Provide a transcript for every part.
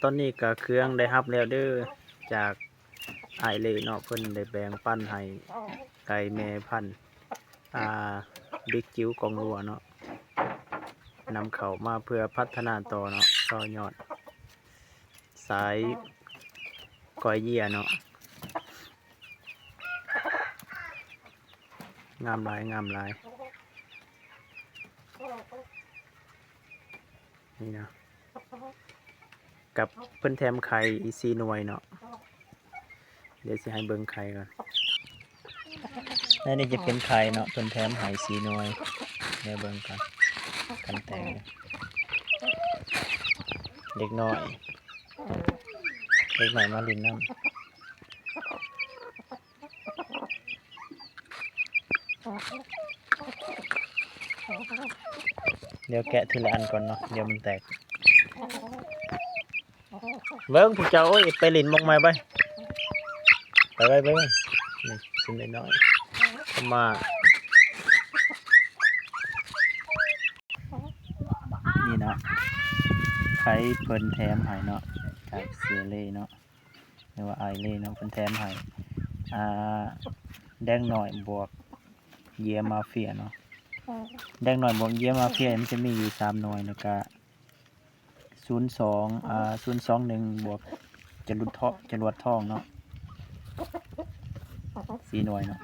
ตอนนี้ก็เครื่องได้รับแล้วเด้อจากอ้ายเล่เนาะเพิ่นได้แบ่งปันให้ไก่แม่พันธุ์อ่าบิ๊กจิ๋วกองรัวเนาะนำเข้ามาเพื่อพัฒนาต่อเนาะต่อยอดสายก้อยเยี่ยเนาะงามหลายงามหลายนี่นะกับเพิ่นแถมไข่อีก4หน่วยเนาะเดี๋ยวสิให้เบิ่งไข่ก่อนนี่จะเป็นไข่เนาะเพิ่นแถมให้4หน่วยเดี๋ยวเบิ่งกันกันแต่งเด็กน้อยมาลินน้ำเดี๋ยวแกะทีละอันก่อนเนาะเดี๋ยวมันแตกเบิ้งพวกเจ้าโอ้ยไปลินมองไม้ไปนี่ชิ้นน้อยเข้ามานี่เนาะไข่เพิ่นแถมให้เนาะจากเสือเล่เนาะหรือว่าไอเล่เนาะเพิ่นแถมให้แดงหน่อยบวกเยียมาเฟียเนาะแดงหน่อยบวกเยียมาเฟียมันจะมีอยู่3หน่วยแล้วก็021บวกจรวดทองเนาะ4หน่วยเนาะ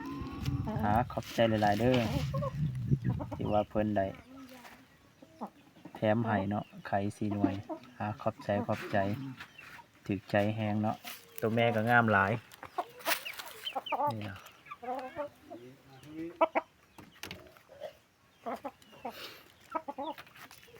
ขอบใจหลายๆเด้อที่ว่าเพิ่นได้แถมให้เนาะไข่4หน่วยขอบใจถึกใจแฮงเนาะตัวแม่ก็งามหลายนี่นะ